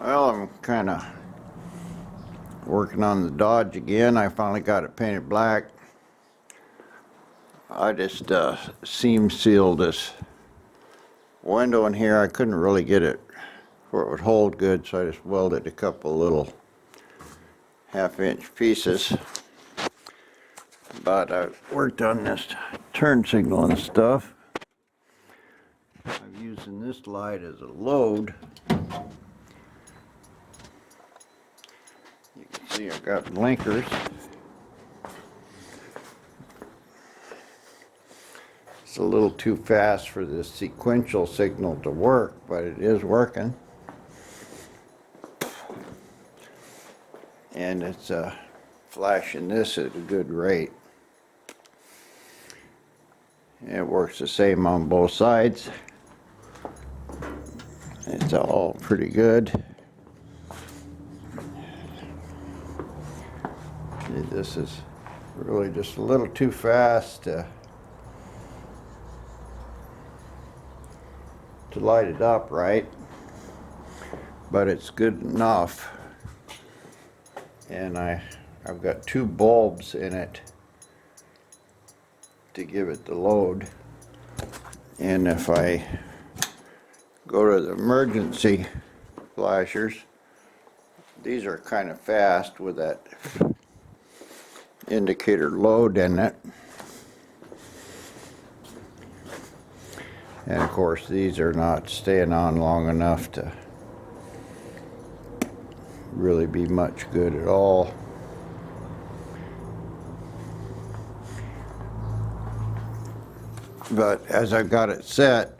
Well, I'm kind of working on the Dodge again. I finally got it painted black. I just seam sealed this window in here. I couldn't really get it where it would hold good, so I just welded a couple little half-inch pieces. But I worked on this turn signal and stuff. I'm using this light as a load. You can see I've got blinkers. It's a little too fast for this sequential signal to work, but it is working. And it's flashing this at a good rate. It works the same on both sides. It's all pretty good. This is really just a little too fast to light it up right, but it's good enough. And I've got two bulbs in it to give it the load. And if I go to the emergency flashers, these are kind of fast with that indicator load in it. And of course these are not staying on long enough to really be much good at all. But as I've got it set,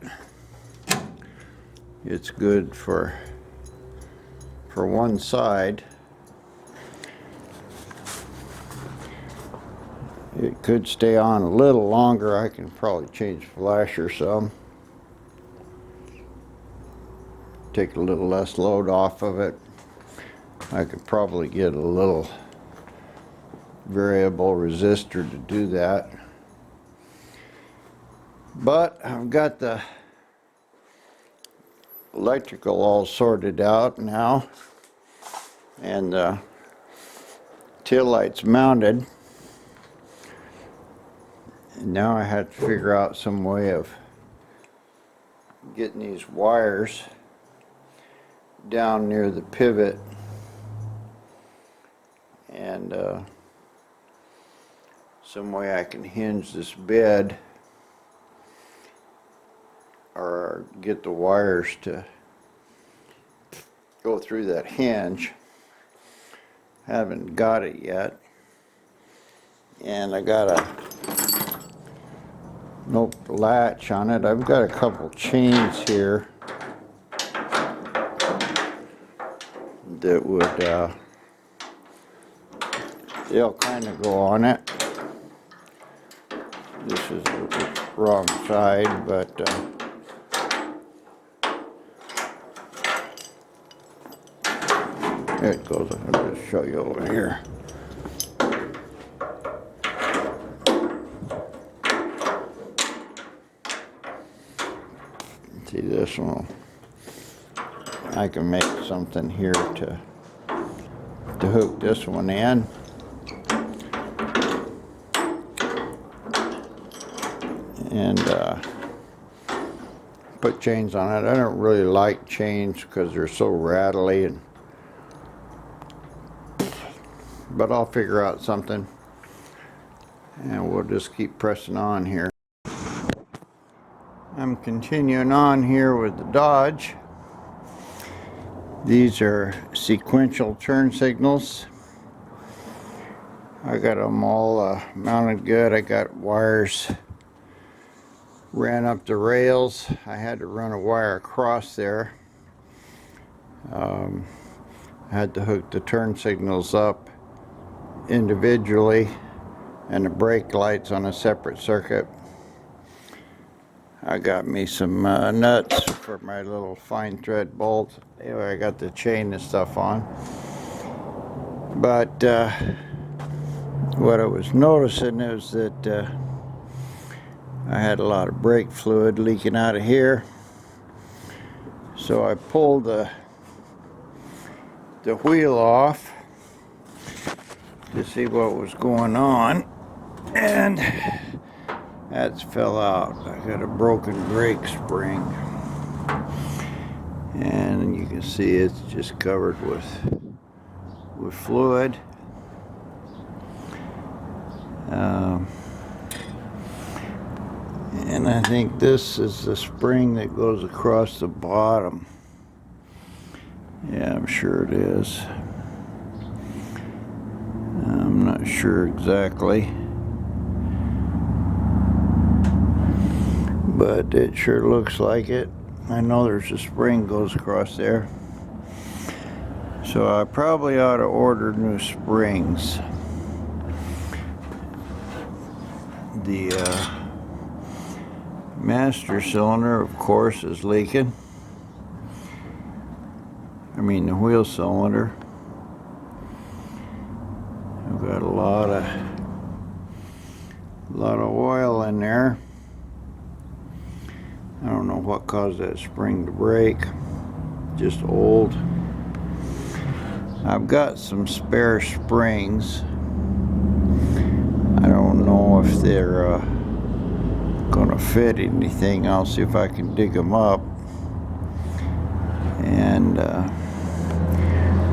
it's good for one side. It could stay on a little longer. I can probably change flasher some. Take a little less load off of it. I could probably get a little variable resistor to do that. But I've got the electrical all sorted out now, and the tail light's mounted. And now I had to figure out some way of getting these wires down near the pivot, and some way I can hinge this bed or get the wires to go through that hinge. Haven't got it yet, and I got a latch on it. I've got a couple chains here that would they'll kind of go on it. This is the wrong side, but there it goes. I'll just show you over here. See this one? I can make something here to hook this one in. And put chains on it. I don't really like chains because they're so rattly, but I'll figure out something, and we'll just keep pressing on here. I'm continuing on here with the Dodge. These are sequential turn signals. I got them all mounted good. I got wires ran up the rails. I had to run a wire across there. I had to hook the turn signals up individually and the brake lights on a separate circuit. I got me some nuts for my little fine thread bolts. Anyway, I got the chain and stuff on. But what I was noticing is that I had a lot of brake fluid leaking out of here. So I pulled the the wheel off to see what was going on, and that's fell out. I got a broken brake spring, and you can see it's just covered with fluid. And I think this is the spring that goes across the bottom. Yeah, I'm sure it is. I'm not sure exactly, but it sure looks like it. I know there's a spring goes across there. So I probably ought to order new springs. The master cylinder, of course, is leaking. I mean, the wheel cylinder. I've got a lot of oil in there. I don't know what caused that spring to break. Just old. I've got some spare springs. I don't know if they're gonna fit anything. I'll see if I can dig them up. And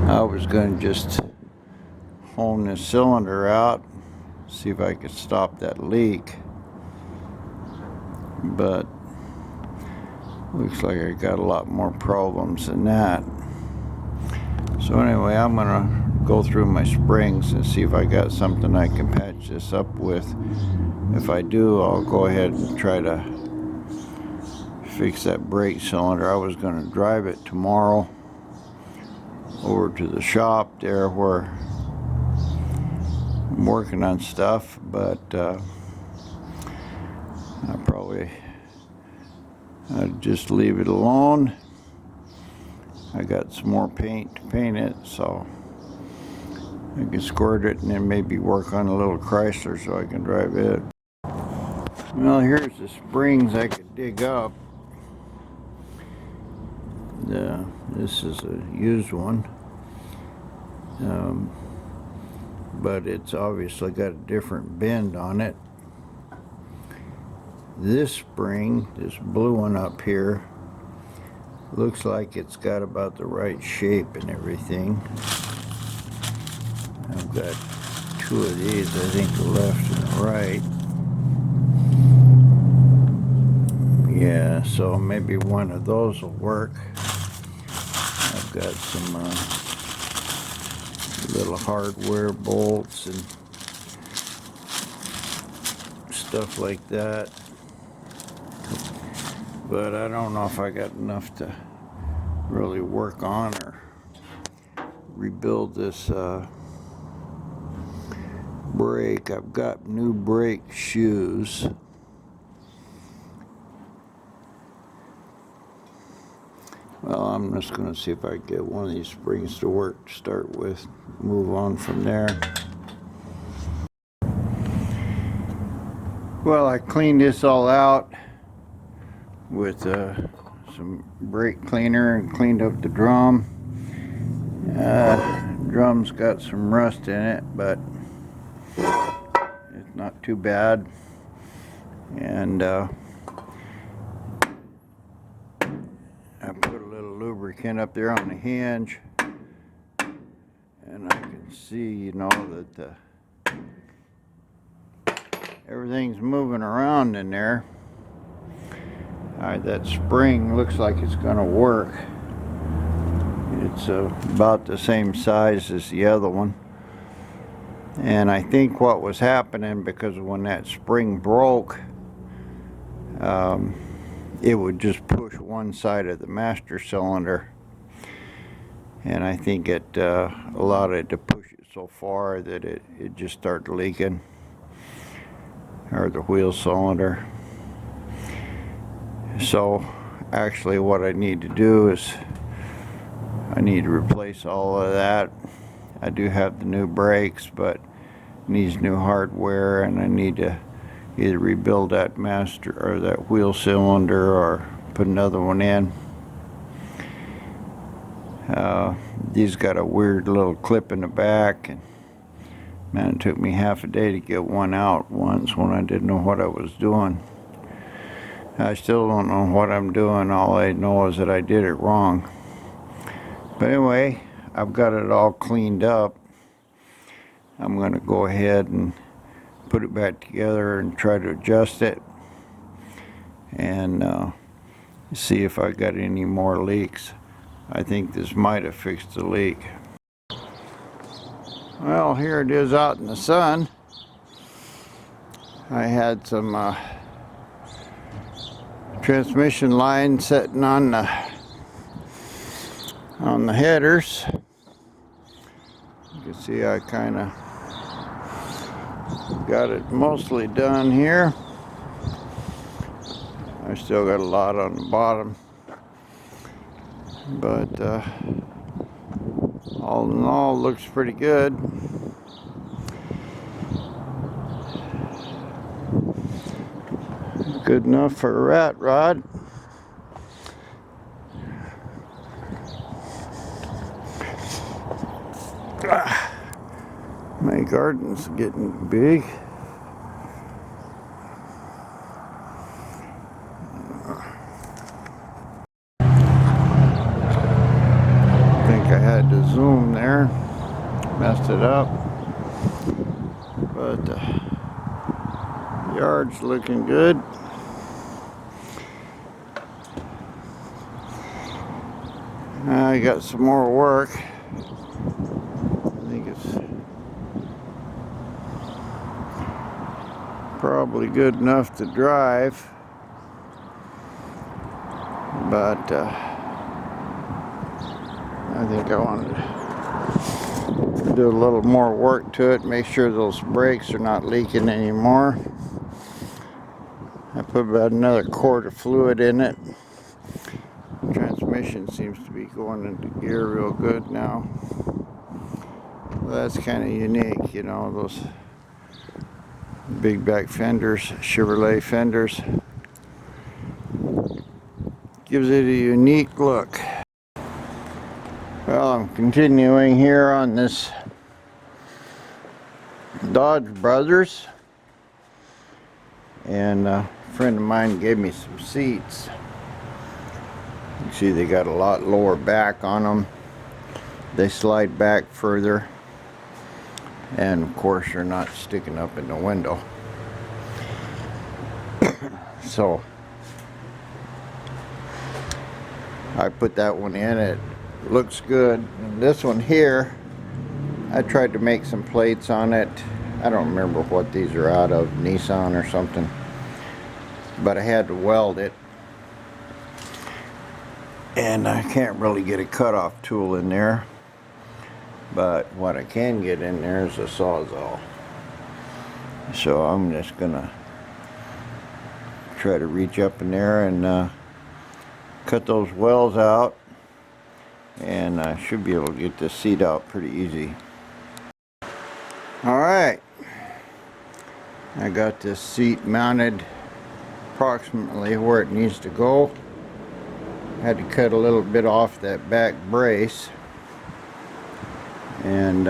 I was gonna just hone the cylinder out, see if I could stop that leak, but looks like I got a lot more problems than that. So anyway, I'm gonna go through my springs and see if I got something I can patch this up with. If I do, I'll go ahead and try to fix that brake cylinder. I was gonna drive it tomorrow over to the shop there where I'm working on stuff, but I'd just leave it alone. I got some more paint to paint it, so I can squirt it and then maybe work on a little Chrysler so I can drive it. Well, here's the springs I could dig up. This is a used one, but it's obviously got a different bend on it. This spring, this blue one up here, looks like it's got about the right shape and everything. I've got two of these, I think the left and the right. Yeah, so maybe one of those will work. I've got some little hardware bolts and stuff like that. But I don't know if I got enough to really work on or rebuild this brake. I've got new brake shoes. Well, I'm just going to see if I can get one of these springs to work to start with. Move on from there. Well, I cleaned this all out with some brake cleaner and cleaned up the drum. Drum's got some rust in it, but it's not too bad. And I put a little lubricant up there on the hinge, and I can see, you know, that everything's moving around in there. Alright, that spring looks like it's gonna work. It's about the same size as the other one. And I think what was happening, because when that spring broke, it would just push one side of the master cylinder. And I think it allowed it to push it so far that it just started leaking. Or the wheel cylinder. So actually what I need to do is I need to replace all of that. I do have the new brakes, but it needs new hardware, and I need to either rebuild that master or that wheel cylinder or put another one in. These got a weird little clip in the back, and man, it took me half a day to get one out once when I didn't know what I was doing. I still don't know what I'm doing. All I know is that I did it wrong. But anyway, I've got it all cleaned up. I'm going to go ahead and put it back together and try to adjust it and see if I got any more leaks. I think this might have fixed the leak. Well, here it is out in the sun. I had some transmission line sitting on the headers. You can see I kind of got it mostly done here. I still got a lot on the bottom, but all in all, looks pretty good. Good enough for a rat rod. My garden's getting big. I think I had to zoom there, messed it up, but the yard's looking good. I got some more work. I think it's probably good enough to drive, but I think I wanted to do a little more work to it, make sure those brakes are not leaking anymore. I put about another quart of fluid in it. Transmission seems to be going into gear real good now. Well, that's kind of unique, you know, those big back fenders, Chevrolet fenders. Gives it a unique look. Well, I'm continuing here on this Dodge Brothers, and a friend of mine gave me some seats. You see they got a lot lower back on them. They slide back further, and of course they're not sticking up in the window. So I put that one in. It looks good. And this one here, I tried to make some plates on it. I don't remember what these are out of, Nissan or something, but I had to weld it, and I can't really get a cutoff tool in there, but what I can get in there is a Sawzall. So I'm just gonna try to reach up in there and cut those welds out, and I should be able to get this seat out pretty easy. Alright, I got this seat mounted approximately where it needs to go. Had to cut a little bit off that back brace, and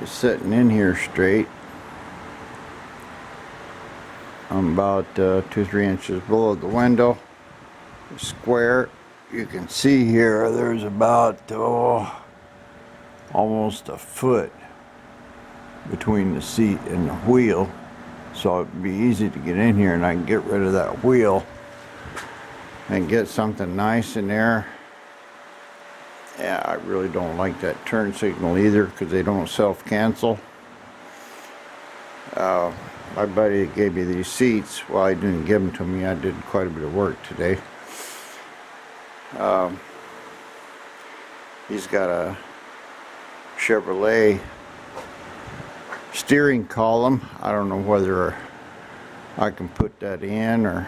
it's sitting in here straight. I'm about 2-3 inches below the window. Square. You can see here there's about almost a foot between the seat and the wheel, so it'd be easy to get in here, and I can get rid of that wheel and get something nice in there. Yeah, I really don't like that turn signal either, because they don't self-cancel. My buddy that gave me these seats, well, I didn't give them to me, I did quite a bit of work today. He's got a Chevrolet steering column. I don't know whether I can put that in or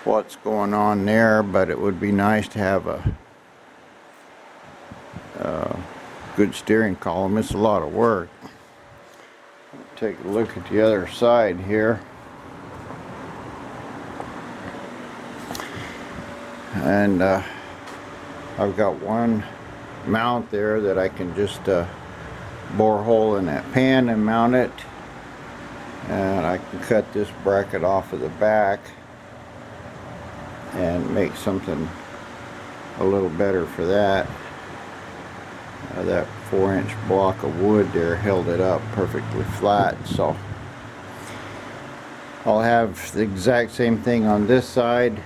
what's going on there, but it would be nice to have a good steering column. It's a lot of work. Take a look at the other side here. And I've got one mount there that I can just bore a hole in that pan and mount it, and I can cut this bracket off of the back and make something a little better for that. That 4-inch block of wood there held it up perfectly flat, so I'll have the exact same thing on this side.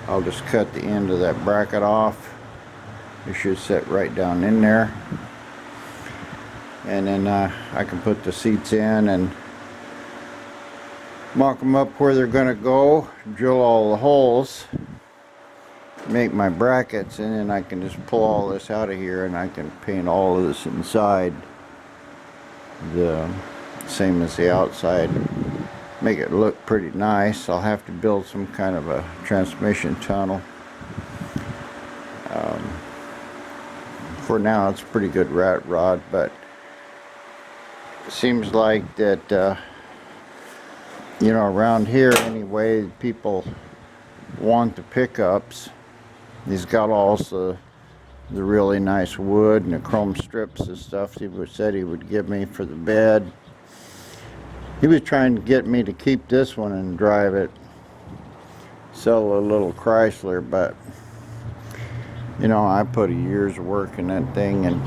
I'll just cut the end of that bracket off. It should sit right down in there, and then I can put the seats in and mock them up where they're gonna go, drill all the holes, make my brackets, and then I can just pull all this out of here and I can paint all of this inside the same as the outside, make it look pretty nice. I'll have to build some kind of a transmission tunnel. For now it's a pretty good rat rod, but it seems like that you know, around here anyway, people want the pickups. He's got also the really nice wood and the chrome strips and stuff he said he would give me for the bed. He was trying to get me to keep this one and drive it, sell a little Chrysler, but you know, I put a year's work in that thing and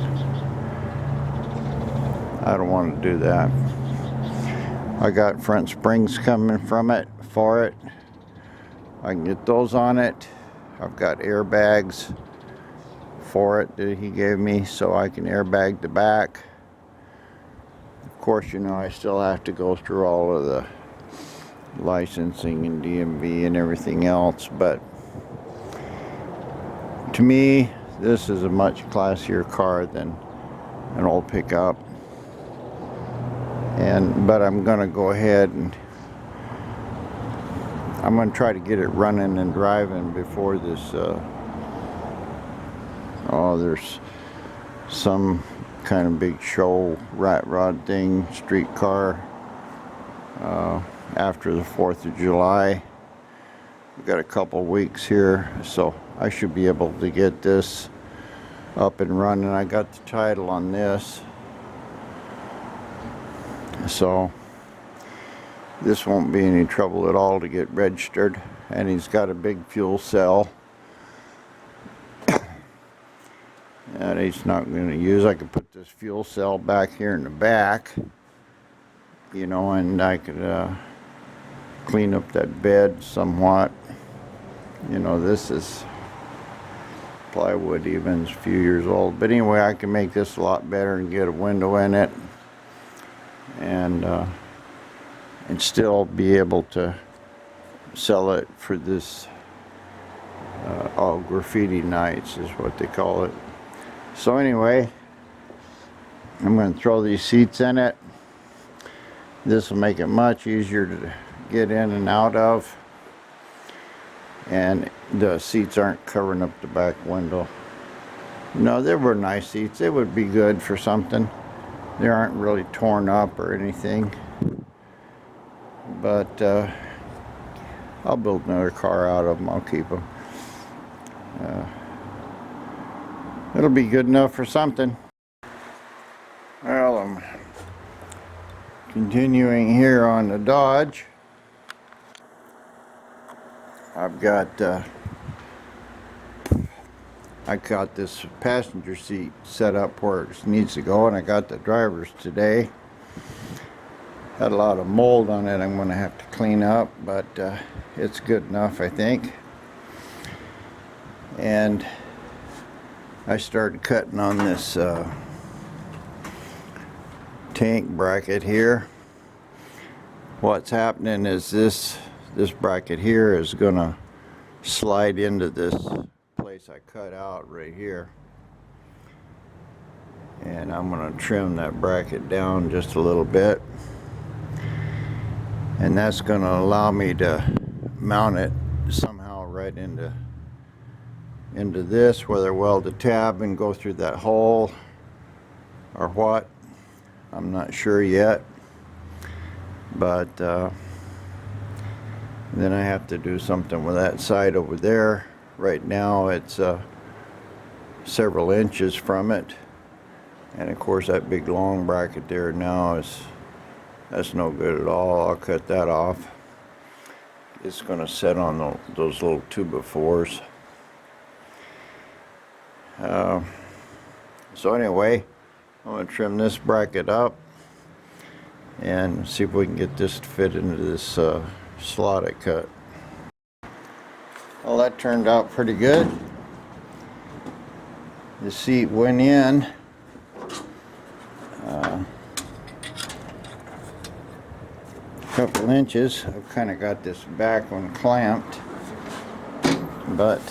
I don't want to do that. I got front springs coming from it for it. I can get those on it. I've got airbags for it that he gave me so I can airbag the back. Of course, you know, I still have to go through all of the licensing and DMV and everything else, but to me this is a much classier car than an old pickup. But I'm gonna go ahead and I'm going to try to get it running and driving before this, there's some kind of big show rat rod thing, streetcar, after the 4th of July. We've got a couple weeks here, so I should be able to get this up and running. I got the title on this, so this won't be any trouble at all to get registered. And he's got a big fuel cell that he's not going to use. I could put this fuel cell back here in the back, you know, and I could clean up that bed somewhat. You know, this is plywood, even it's a few years old, but anyway, I can make this a lot better and get a window in it, and still be able to sell it for this graffiti nights is what they call it. So anyway, I'm going to throw these seats in it. This will make it much easier to get in and out of, and the seats aren't covering up the back window. No, they were nice seats. They would be good for something. They aren't really torn up or anything, but I'll build another car out of them. I'll keep them. It'll be good enough for something. Well, I'm continuing here on the Dodge. I've got I got this passenger seat set up where it needs to go, and I got the driver's today. Had a lot of mold on it I'm going to have to clean up, but it's good enough, I think. And I started cutting on this tank bracket here. What's happening is this bracket here is going to slide into this place I cut out right here. And I'm going to trim that bracket down just a little bit. And that's going to allow me to mount it somehow right into this, whether weld the tab and go through that hole or what. I'm not sure yet, but then I have to do something with that side over there Right now it's several inches from it, and of course that big long bracket there now that's no good at all. I'll cut that off. It's going to set on those little 2x4s. So anyway, I'm going to trim this bracket up and see if we can get this to fit into this slot I cut. Well, that turned out pretty good. The seat went in. A couple inches. I've kind of got this back one clamped, but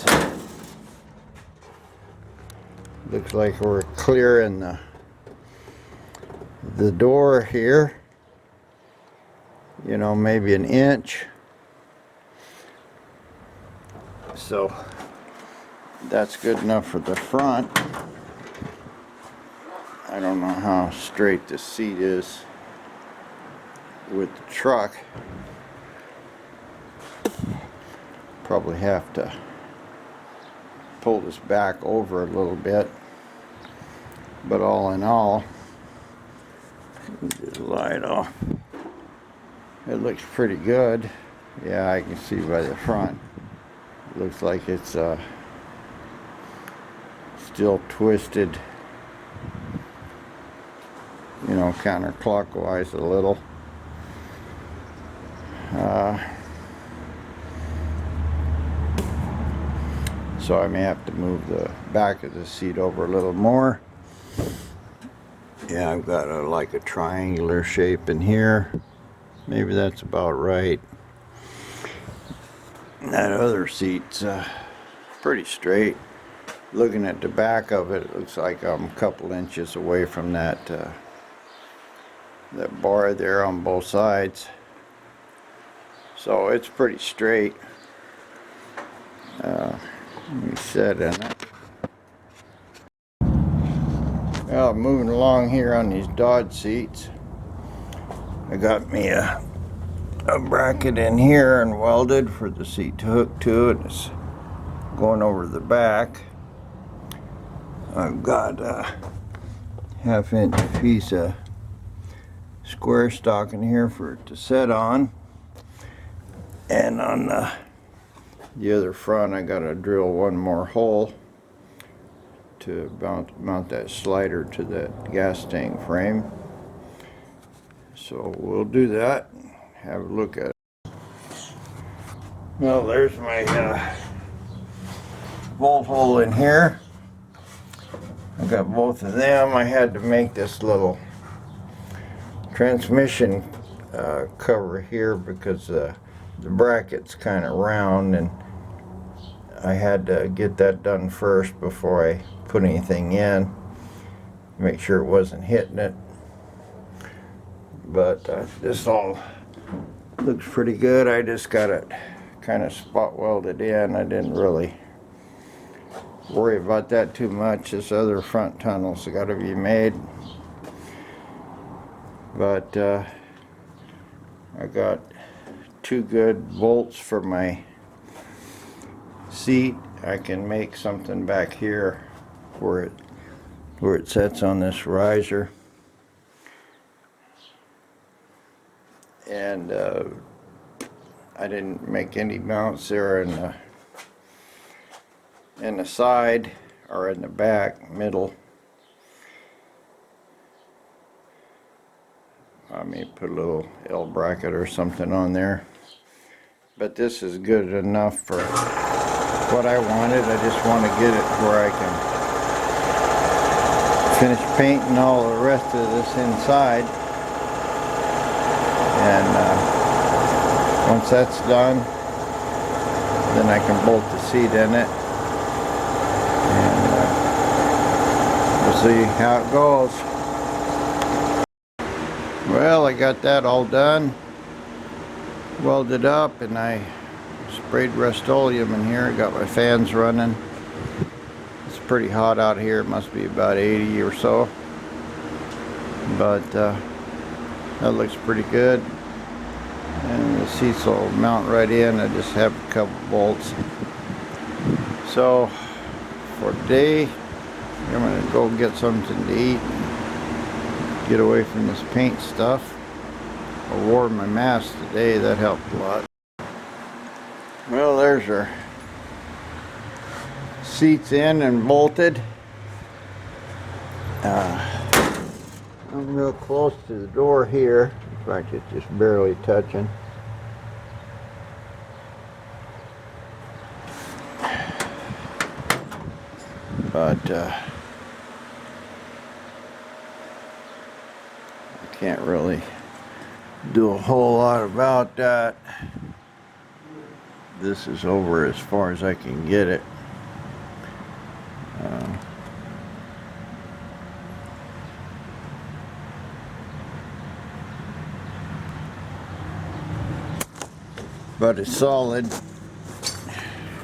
looks like we're clear in the door here. You know, maybe an inch. So that's good enough for the front. I don't know how straight the seat is with the truck. Probably have to pull this back over a little bit, but all in all, just light off. It looks pretty good. Yeah, I can see by the front. It looks like it's still twisted, you know, counterclockwise a little. So I may have to move the back of the seat over a little more. Yeah, I've got like a triangular shape in here. Maybe that's about right. That other seat's pretty straight. Looking at the back of it, it looks like I'm a couple inches away from that that bar there on both sides. So it's pretty straight. Let me set in it. Well, moving along here on these Dodge seats, I got me a bracket in here and welded for the seat to hook to it. It's going over the back. I've got a half-inch piece of square stock in here for it to set on, and on the other front I got to drill one more hole to mount that slider to that gas tank frame. So we'll do that, have a look at it. Well, there's my bolt hole in here. I got both of them. I had to make this little transmission cover here because the bracket's kind of round, and I had to get that done first before I put anything in, make sure it wasn't hitting it. But this all looks pretty good. I just got it kind of spot welded in. I didn't really worry about that too much. This other front tunnel's got to be made. But I got two good bolts for my seat. I can make something back here where it sets on this riser. And I didn't make any mounts there in the side or in the back middle. I may put a little L bracket or something on there, but this is good enough for what I wanted. I just want to get it where I can finish painting all the rest of this inside, and once that's done, then I can bolt the seat in it, and we'll see how it goes. Well, I got that all done, welded up, and I sprayed Rust-Oleum in here. Got my fans running. It's pretty hot out here. It must be about 80 or so, but that looks pretty good. And the seats will mount right in. I just have a couple bolts So for today, I'm gonna go get something to eat, get away from this paint stuff. I wore my mask today, that helped a lot. Well, there's our seats in and bolted. I'm real close to the door here. In fact, it's just barely touching. But I can't really do a whole lot about that. This is over as far as I can get it. But it's solid,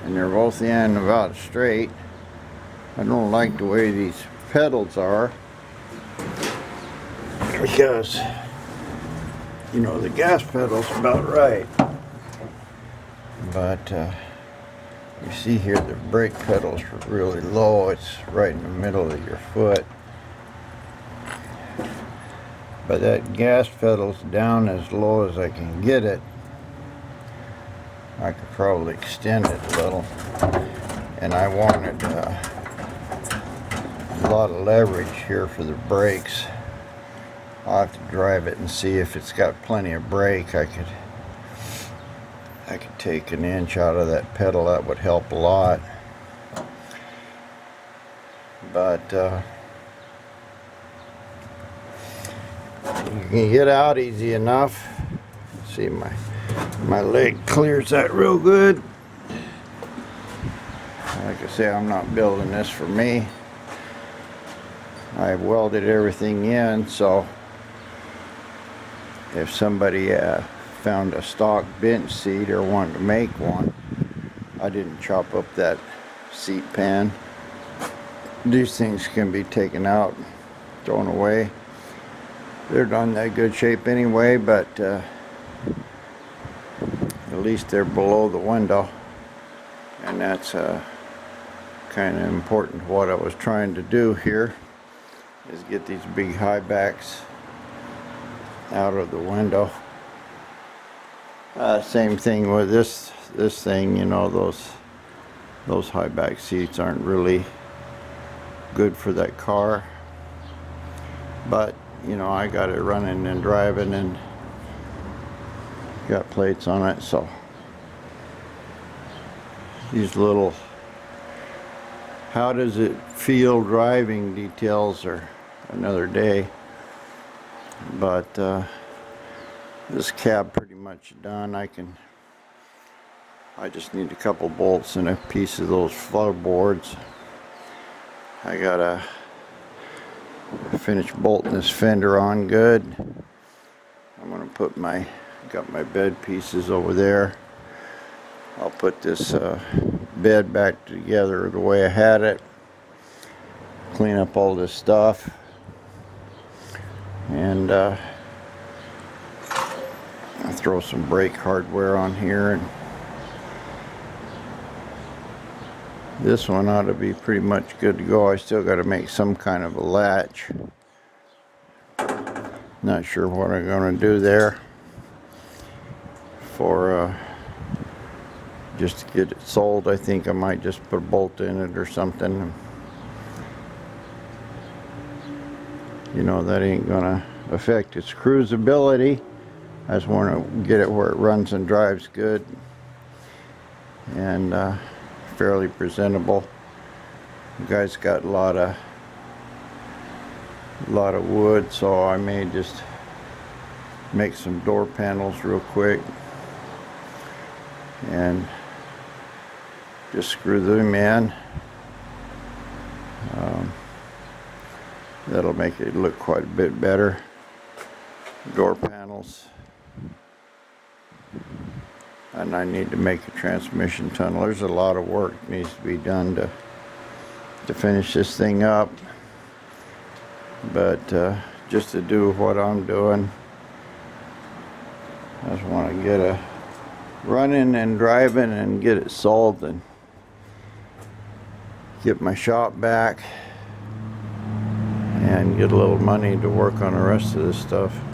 and they're both in about straight. I don't like the way these pedals are, because you know the gas pedal's about right, but you see here the brake pedal's really low. It's right in the middle of your foot, but that gas pedal's down as low as I can get it. I could probably extend it a little, and I wanted a lot of leverage here for the brakes. I'll have to drive it and see if it's got plenty of brake. I could take an inch out of that pedal. That would help a lot. But you can get out easy enough. See, my leg clears that real good. Like I say, I'm not building this for me. I've welded everything in, so if somebody found a stock bench seat or wanted to make one, I didn't chop up that seat pan. These things can be taken out, thrown away. They're not in that good shape anyway, but at least they're below the window, and that's kind of important. What I was trying to do here is get these big high backs out of the window. Same thing with this thing. You know, those high back seats aren't really good for that car, but you know, I got it running and driving and got plates on it, so these little how does it feel driving details are another day. But this cab pretty much done. I just need a couple bolts and a piece of those floorboards. I gotta finish bolting this fender on good. I'm gonna put got my bed pieces over there. I'll put this bed back together the way I had it. Clean up all this stuff. And I'll throw some brake hardware on here. And this one ought to be pretty much good to go. I still got to make some kind of a latch. Not sure what I'm going to do there for just to get it sold. I think I might just put a bolt in it or something. You know, that ain't gonna affect its cruisability. I just want to get it where it runs and drives good and fairly presentable. The guy's got a lot of wood, so I may just make some door panels real quick and just screw them in. That'll make it look quite a bit better. Door panels. And I need to make a transmission tunnel. There's a lot of work needs to be done to finish this thing up. But just to do what I'm doing, I just want to get a running and driving and get it sold and get my shop back and get a little money to work on the rest of this stuff.